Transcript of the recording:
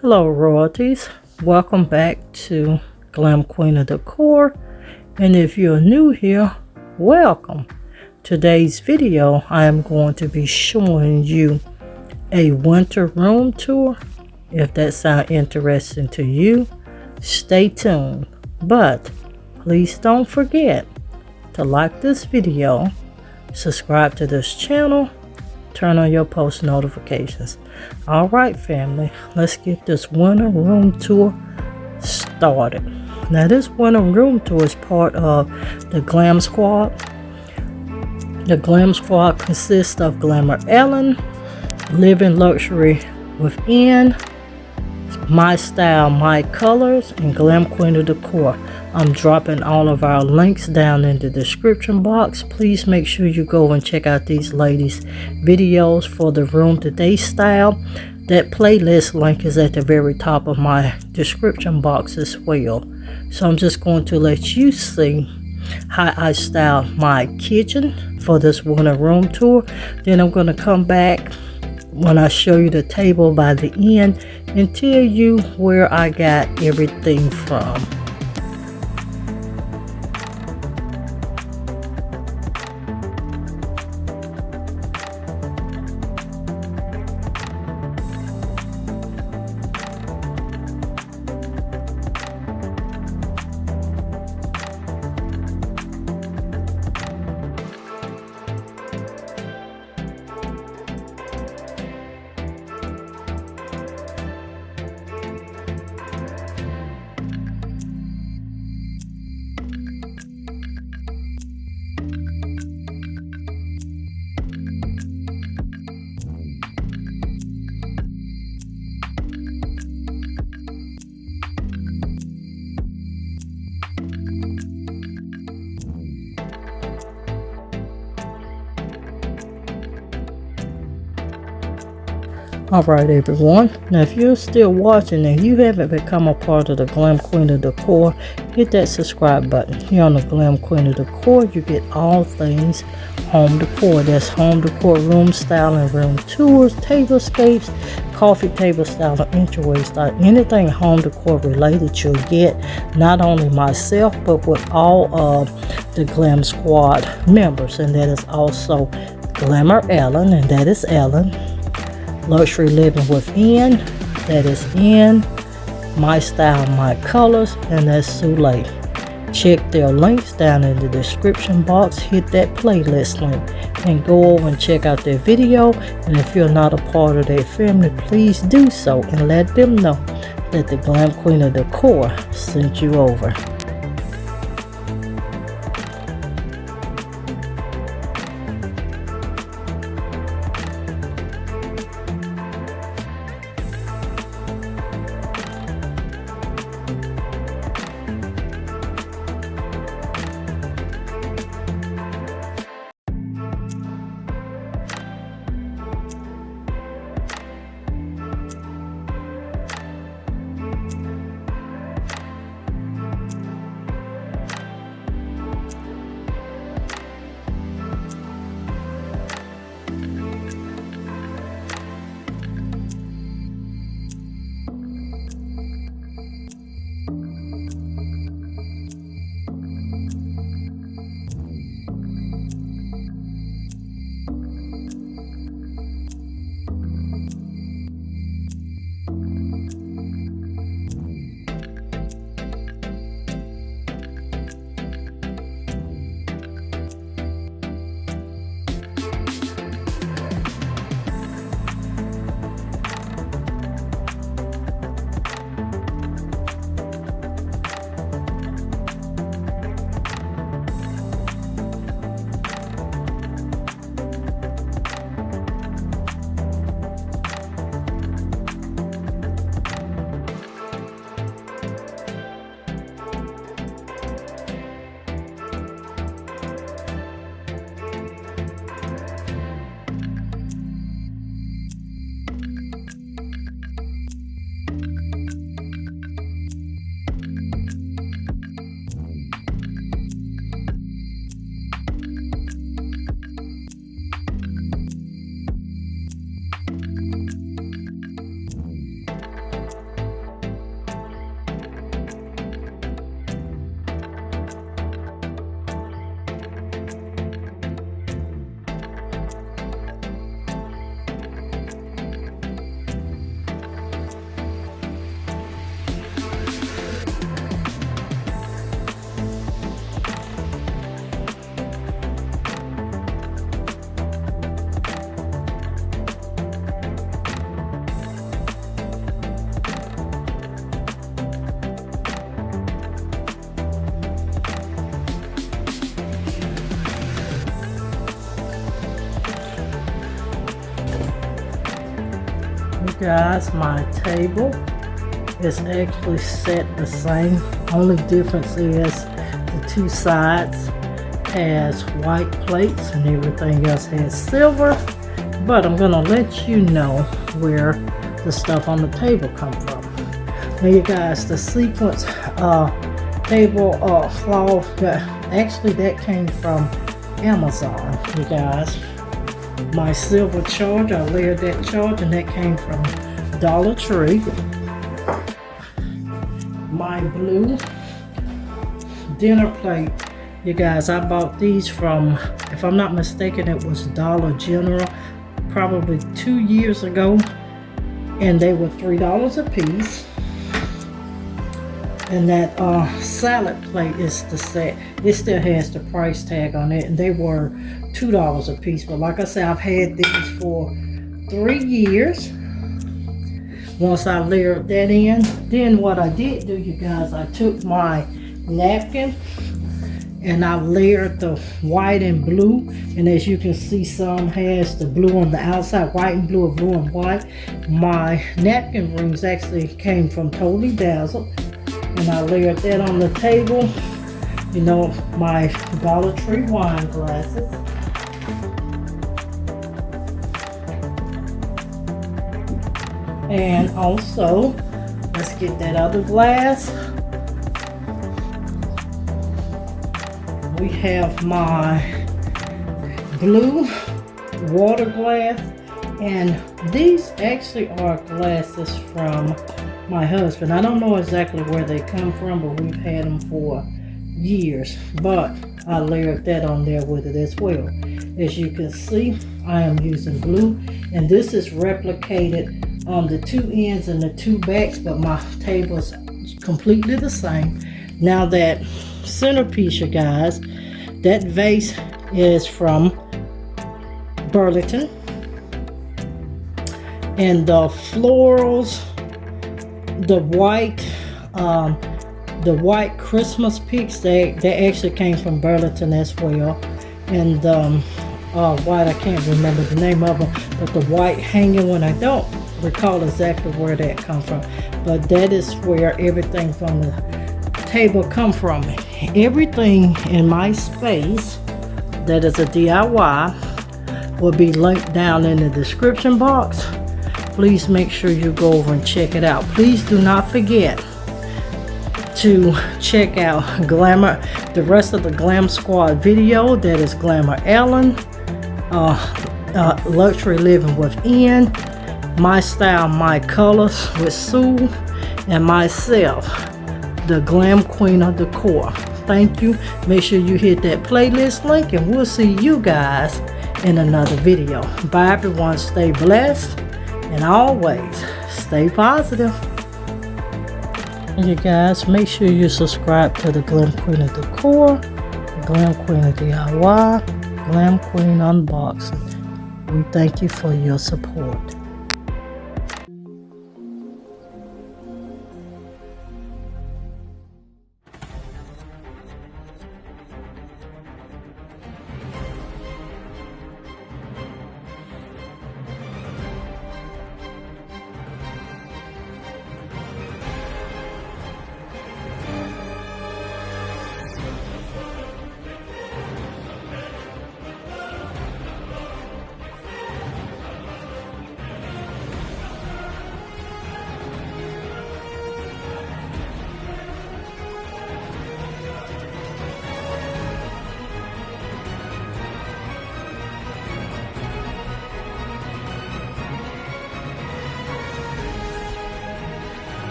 Hello royalties, welcome back to Glam Queen of Decor, and if you're new here, welcome. Today's video I am going to be showing you a winter room tour. If that sounds interesting to you, stay tuned, but please don't forget to like this video, subscribe to this channel, turn on your post notifications. All right, family, let's get this winter room tour started. Now, this winter room tour is part of the Glam Squad. The Glam Squad consists of Glamour Ellen, Living Luxury Within, My Style, My Colors, and Glam Queen of Decor. I'm dropping all of our links down in the description box. Please make sure you go and check out these ladies' videos for the room that they style. That playlist link is at the very top of my description box as well. So I'm just going to let you see how I style my kitchen for this winter room tour. Then I'm going to come back when I show you the table by the end and tell you where I got everything from. Alright everyone, now if you're still watching and you haven't become a part of the Glam Queen of Decor, hit that subscribe button. Here on the Glam Queen of Decor, you get all things home decor. That's home decor, room styling, room tours, tablescapes, coffee table style, entryway style, anything home decor related you'll get, not only myself, but with all of the Glam Squad members. And that is also Glamour Ellen, and that is Ellen. Luxury Living Within, that is In, My Style, My Colors, and that's Soleil. Check their links down in the description box. Hit that playlist link and go over and check out their video. And if you're not a part of their family, please do so and let them know that the Glam Queen of Decor sent you over. guys, my table is actually set the same. Only difference is the two sides has white plates and everything else has silver. But I'm gonna let you know where the stuff on the table come from. Now you guys, the sequence table cloth, actually that came from Amazon, you guys. My silver charge, I layered that charge, and that came from Dollar Tree. My blue dinner plate, you guys, I bought these from, if I'm not mistaken, it was Dollar General probably 2 years ago, and they were $3 a piece. And that salad plate is the set. It still has the price tag on it, and they were $2 a piece. But like I said, I've had these for 3 years. Once I layered that in, then what I did do, you guys, I took my napkin and I layered the white and blue. And as you can see, some has the blue on the outside, white and blue, or blue and white. My napkin rings actually came from Totally Dazzled. And I layered that on the table. You know, my Dollar Tree wine glasses. And also, let's get that other glass. We have my blue water glass. And these actually are glasses from my husband. I don't know exactly where they come from, but we've had them for years. But I layered that on there with it as well. As you can see, I am using blue, and this is replicated on the two ends and the two backs, but my table is completely the same. Now that centerpiece, you guys, that vase is from Burlington, and the florals, the white Christmas picks, they actually came from Burlington as well. And white, I can't remember the name of them, but the white hanging one, I don't recall exactly where that come from, but that is where everything from the table come from. Everything in my space that is a DIY will be linked down in the description box. Please make sure you go over and check it out. Please do not forget to check out the rest of the Glam Squad video. That is Glamour Ellen, Luxury Living Within, My Style, My Colors with Sue, and myself, the Glam Queen of Decor. Thank you. Make sure you hit that playlist link, and we'll see you guys in another video. Bye everyone. Stay blessed. And always stay positive. And you guys, make sure you subscribe to the Glam Queen of Decor, Glam Queen of DIY, Glam Queen Unboxing. We thank you for your support.